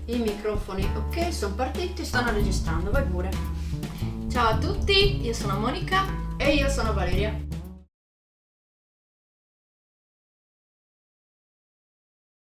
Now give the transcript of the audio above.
I microfoni, ok, sono partiti, stanno registrando, vai pure. Ciao a tutti, io sono Monica E io sono Valeria.